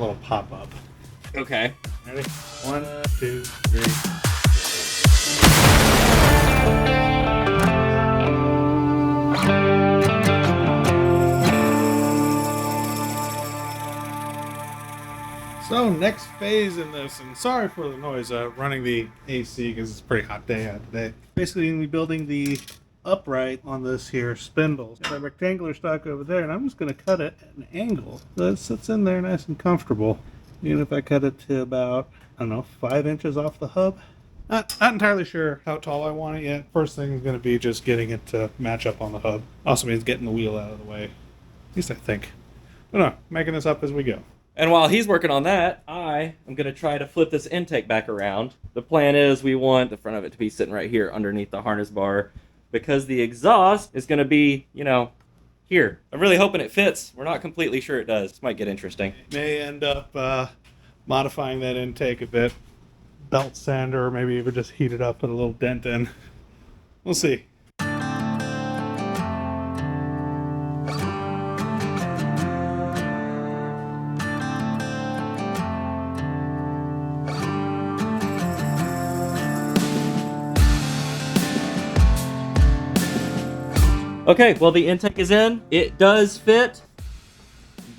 little pop-up. Okay. Ready? 1, 2, 3. So next phase in this, and sorry for the noise, running the AC because it's a pretty hot day out today. Basically, going to be building the upright on this here spindle. Got a rectangular stock over there, and I'm just going to cut it at an angle so it sits in there nice and comfortable. Even if I cut it to about, I don't know, 5 inches off the hub. Not entirely sure how tall I want it yet. First thing is going to be just getting it to match up on the hub. Also means getting the wheel out of the way. At least I think. But no, making this up as we go. And while he's working on that, I am going to try to flip this intake back around. The plan is we want the front of it to be sitting right here underneath the harness bar because the exhaust is going to be, here. I'm really hoping it fits. We're not completely sure it does. This might get interesting. May end up modifying that intake a bit. Belt sander, or maybe even just heat it up, put a little dent in. We'll see. Okay, well, the intake is in. It does fit.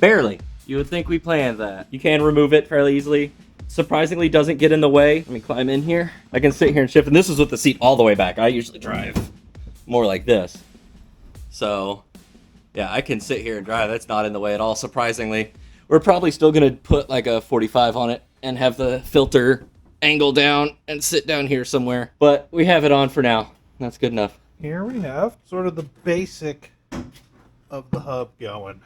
Barely. You would think we planned that. You can remove it fairly easily. Surprisingly doesn't get in the way. Let me climb in here. I can sit here and shift, and this is with the seat all the way back. I usually drive more like this. So, yeah, I can sit here and drive. That's not in the way at all, surprisingly. We're probably still going to put like a 45 on it and have the filter angle down and sit down here somewhere. But we have it on for now. That's good enough. Here we have sort of the basic of the hub going.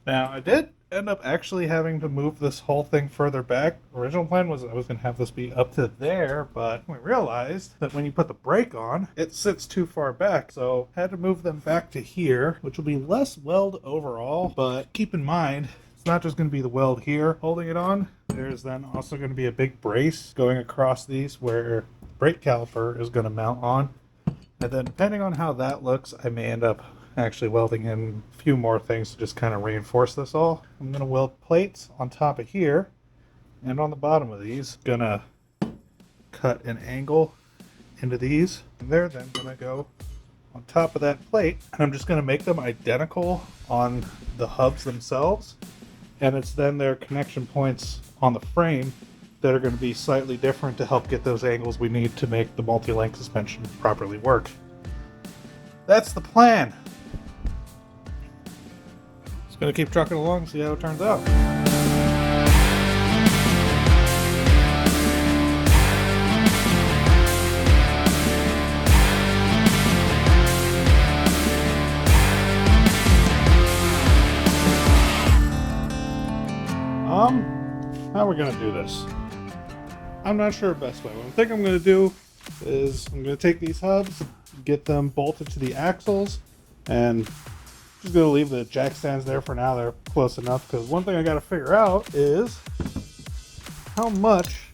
Now, I did end up actually having to move this whole thing further back. Original plan was I was going to have this be up to there, but we realized that when you put the brake on, it sits too far back. So I had to move them back to here, which will be less weld overall, but keep in mind, it's not just going to be the weld here holding it on. There's then also going to be a big brace going across these where the brake caliper is going to mount on. And then depending on how that looks, I may end up actually welding in a few more things to just kind of reinforce this all. I'm going to weld plates on top of here and on the bottom of these. Going to cut an angle into these. And they're then going to go on top of that plate. And I'm just going to make them identical on the hubs themselves. And it's then their connection points on the frame that are going to be slightly different to help get those angles we need to make the multi-link suspension properly work. That's the plan. Just going to keep trucking along and see how it turns out. How are we going to do this? I'm not sure the best way. What I think I'm going to do is I'm going to take these hubs, get them bolted to the axles, and just going to leave the jack stands there for now. They're close enough, because one thing I got to figure out is how much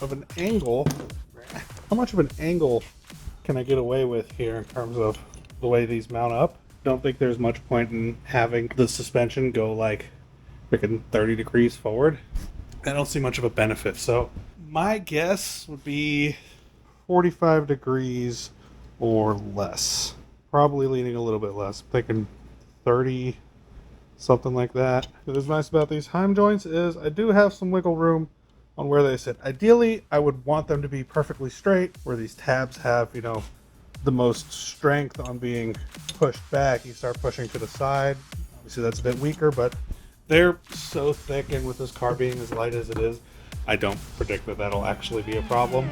of an angle can I get away with here in terms of the way these mount up. Don't think there's much point in having the suspension go like freaking 30 degrees forward. I don't see much of a benefit. So my guess would be 45 degrees or less. Probably leaning a little bit less. I'm thinking 30, something like that. What is nice about these heim joints is I do have some wiggle room on where they sit. Ideally, I would want them to be perfectly straight, where these tabs have, the most strength on being pushed back. You start pushing to the side. Obviously, that's a bit weaker, but they're so thick, and with this car being as light as it is, I don't predict that that'll actually be a problem.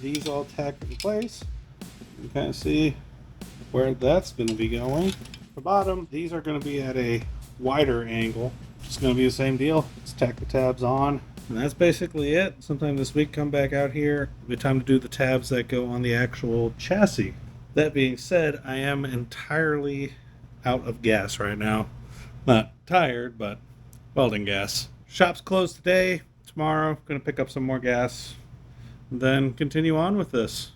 These all tacked in place. You can kind of see where that's going to be going. The bottom, these are going to be at a wider angle It's going to be the same deal. Let's tack the tabs on. And that's basically it. Sometime this week, come back out here. It'll be time to do the tabs that go on the actual chassis. That being said, I am entirely out of gas right now. Not tired, but welding gas. Shop's closed today. Tomorrow, going to pick up some more gas. Then continue on with this.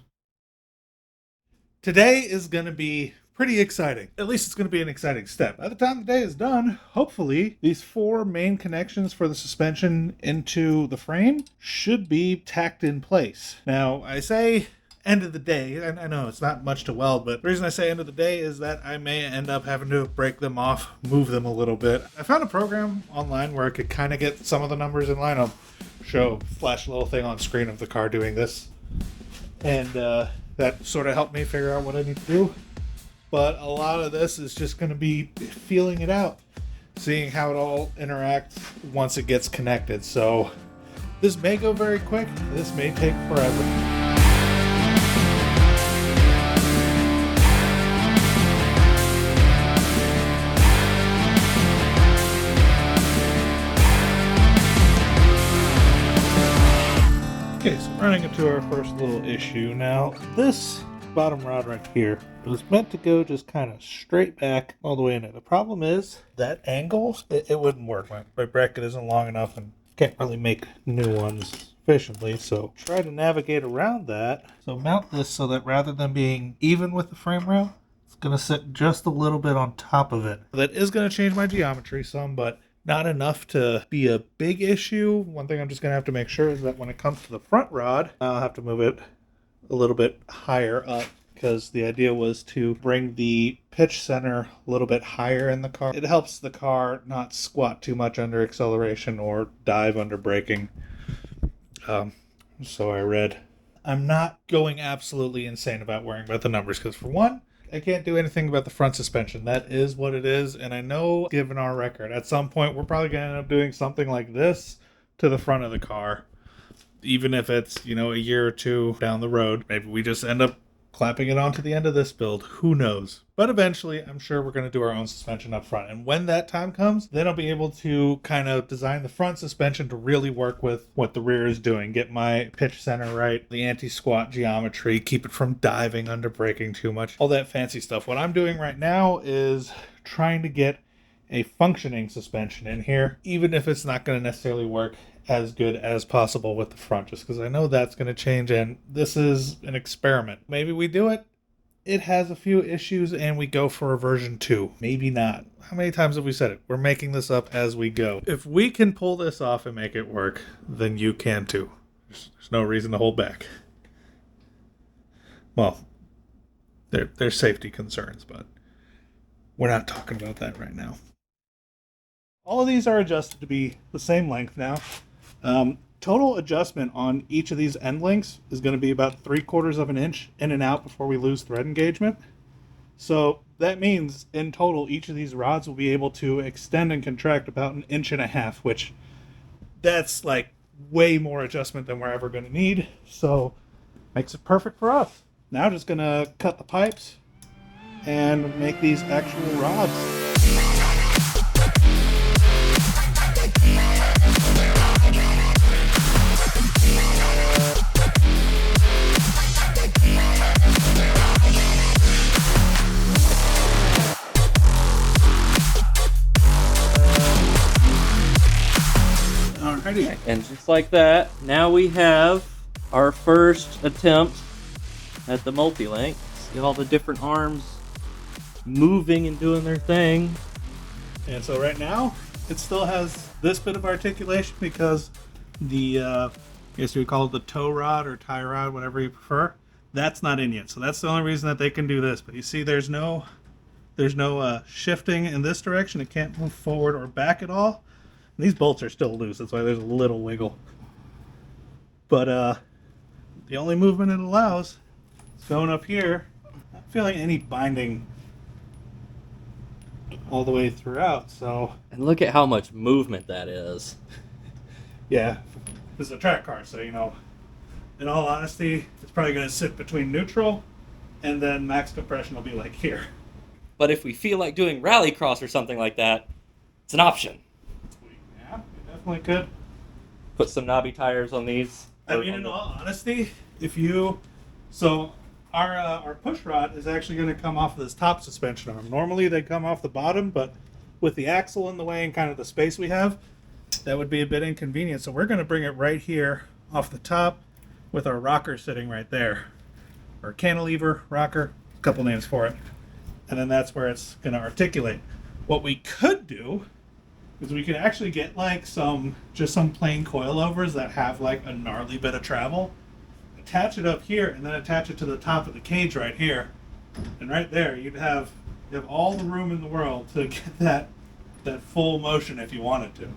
Today is going to be pretty exciting. At least it's going to be an exciting step. By the time the day is done, hopefully, these 4 main connections for the suspension into the frame should be tacked in place. Now, I say end of the day, and I know it's not much to weld, but the reason I say end of the day is that I may end up having to break them off, move them a little bit. I found a program online where I could kind of get some of the numbers in line. I'll flash a little thing on screen of the car doing this. And that sort of helped me figure out what I need to do. But a lot of this is just going to be feeling it out, seeing how it all interacts once it gets connected. So this may go very quick. This may take forever. Okay, so running into our first little issue now. This bottom rod right here was meant to go just kind of straight back all the way in it. The problem is that angle, it wouldn't work. My bracket isn't long enough and can't really make new ones efficiently, so try to navigate around that. So mount this so that rather than being even with the frame rail, it's going to sit just a little bit on top of it. That is going to change my geometry some, but not enough to be a big issue. One thing I'm just going to have to make sure is that when it comes to the front rod, I'll have to move it a little bit higher up, because the idea was to bring the pitch center a little bit higher in the car. It helps the car not squat too much under acceleration or dive under braking. So I read. I'm not going absolutely insane about worrying about the numbers, because for one, I can't do anything about the front suspension. That is what it is, and I know, given our record, at some point we're probably going to end up doing something like this to the front of the car. Even if it's, a year or two down the road, maybe we just end up clapping it onto the end of this build. Who knows? But eventually, I'm sure we're going to do our own suspension up front. And when that time comes, then I'll be able to kind of design the front suspension to really work with what the rear is doing. Get my pitch center right, the anti-squat geometry, keep it from diving under braking too much, all that fancy stuff. What I'm doing right now is trying to get a functioning suspension in here, even if it's not going to necessarily work as good as possible with the front, just because I know that's going to change, and this is an experiment. Maybe we do it, it has a few issues, and we go for a version 2. Maybe not. How many times have we said it? We're making this up as we go. If we can pull this off and make it work, then you can too. There's no reason to hold back. Well, there's safety concerns, but we're not talking about that right now. All of these are adjusted to be the same length now. Total adjustment on each of these end links is going to be about 3/4 of an inch in and out before we lose thread engagement. So that means in total, each of these rods will be able to extend and contract about 1.5 inches, which that's like way more adjustment than we're ever going to need. So makes it perfect for us. Now just going to cut the pipes and make these actual rods. Alrighty. And just like that, now we have our first attempt at the multi-link. See all the different arms moving and doing their thing. And so right now, it still has this bit of articulation because the, I guess you would call it the tow rod or tie rod, whatever you prefer, that's not in yet. So that's the only reason that they can do this. But you see there's no shifting in this direction. It can't move forward or back at all. And these bolts are still loose. That's why there's a little wiggle. But the only movement it allows is going up here. Not feeling any binding all the way throughout, so... And look at how much movement that is. Yeah, this is a track car, so, in all honesty, it's probably going to sit between neutral, and then max compression will be like here. But if we feel like doing rallycross or something like that, it's an option. definitely could. Put some knobby tires on these. I mean, in all honesty, if you, so our push rod is actually going to come off of this top suspension arm. Normally they come off the bottom, but with the axle in the way and kind of the space we have, that would be a bit inconvenient. So we're going to bring it right here off the top with our rocker sitting right there, or cantilever rocker, a couple names for it, and then that's where it's going to articulate. What we could do is we could actually get like some plain coilovers that have like a gnarly bit of travel, attach it up here, and then attach it to the top of the cage right here, and right there you have all the room in the world to get that full motion if you wanted to.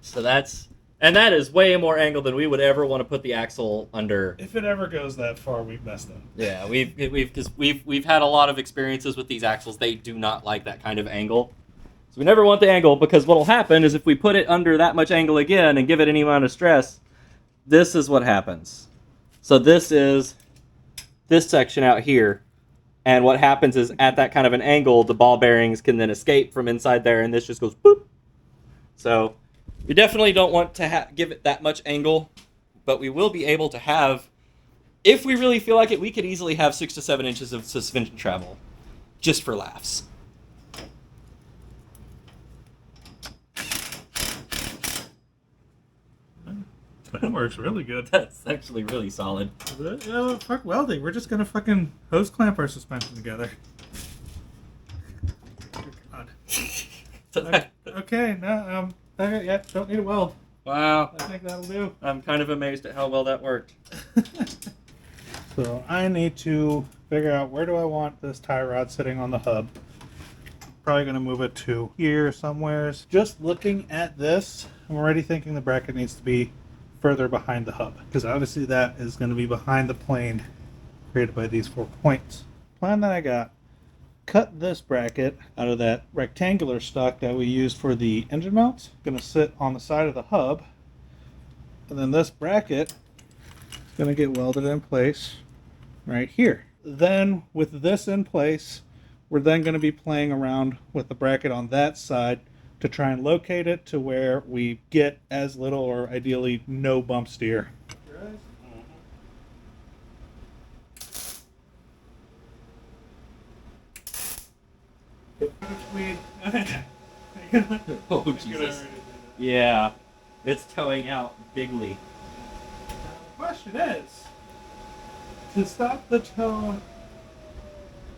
So that is way more angle than we would ever want to put the axle under. If it ever goes that far, we've messed up. Yeah, we've had a lot of experiences with these axles. They do not like that kind of angle. So we never want the angle, because what'll happen is if we put it under that much angle again and give it any amount of stress, this is what happens. So this is this section out here, and what happens is at that kind of an angle, the ball bearings can then escape from inside there, and this just goes boop. So we definitely don't want to give it that much angle, but we will be able to have, if we really feel like it, we could easily have 6 to 7 inches of suspension travel, just for laughs. That works really good. That's actually really solid. Fuck welding. We're just gonna fucking hose clamp our suspension together. God. Okay, no, yeah, don't need a weld. Wow. I think that'll do. I'm kind of amazed at how well that worked. So I need to figure out, where do I want this tie rod sitting on the hub. Probably gonna move it to here somewheres. Just looking at this, I'm already thinking the bracket needs to be further behind the hub, because obviously that is going to be behind the plane created by these 4 points. Plan that I got: cut this bracket out of that rectangular stock that we used for the engine mounts. Going to sit on the side of the hub, and then this bracket is going to get welded in place right here. Then with this in place, we're then going to be playing around with the bracket on that side to try and locate it to where we get as little, or ideally no, bump steer. Oh, Jesus. Yeah, it's towing out bigly. The question is, to stop the tow,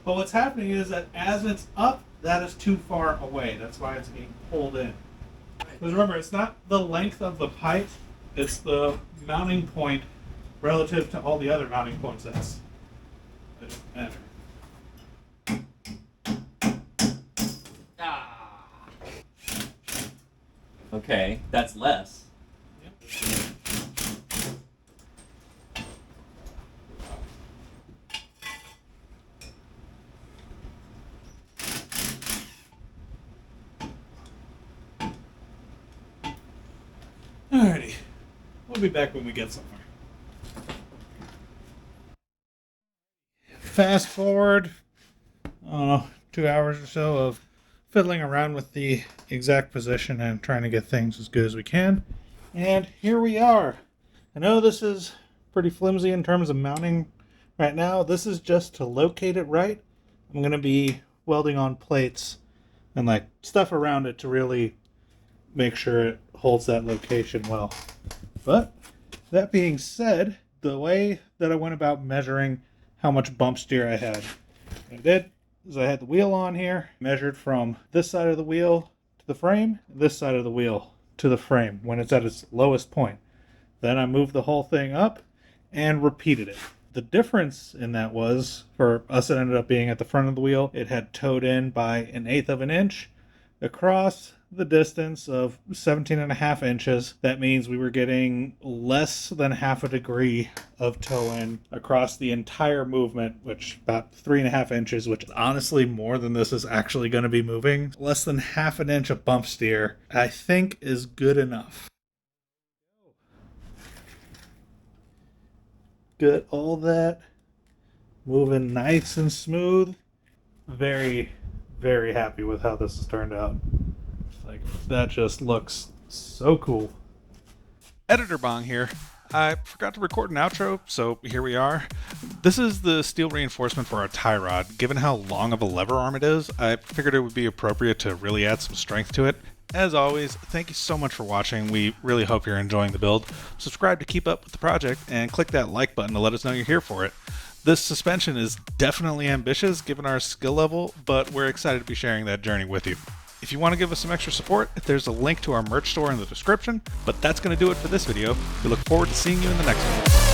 but what's happening is that as it's up, that is too far away. That's why it's being pulled in. Because remember, it's not the length of the pipe, it's the mounting point relative to all the other mounting points that matter. Ah. Okay, that's less. Yep. Alrighty. We'll be back when we get somewhere. Fast forward, I don't know, 2 hours or so of fiddling around with the exact position and trying to get things as good as we can. And here we are. I know this is pretty flimsy in terms of mounting right now. This is just to locate it right. I'm going to be welding on plates and like stuff around it to really make sure it holds that location well. But that being said, the way that I went about measuring how much bump steer I had, what I did is I had the wheel on here, measured from this side of the wheel to the frame, this side of the wheel to the frame when it's at its lowest point. Then I moved the whole thing up and repeated it. The difference in that was, for us, it ended up being at the front of the wheel. It had towed in by 1/8 of an inch across the distance of 17.5 inches. That means we were getting less than half a degree of toe in across the entire movement, which about 3.5 inches, which honestly more than this is actually going to be moving. Less than half an inch of bump steer, I think, is good enough. Get all that moving nice and smooth. Very, very happy with how this has turned out. Like, that just looks so cool. Editor Bong here. I forgot to record an outro, so here we are. This is the steel reinforcement for our tie rod. Given how long of a lever arm it is, I figured it would be appropriate to really add some strength to it. As always, thank you so much for watching. We really hope you're enjoying the build. Subscribe to keep up with the project and click that like button to let us know you're here for it. This suspension is definitely ambitious given our skill level, but we're excited to be sharing that journey with you. If you want to give us some extra support, there's a link to our merch store in the description, but that's going to do it for this video. We look forward to seeing you in the next one.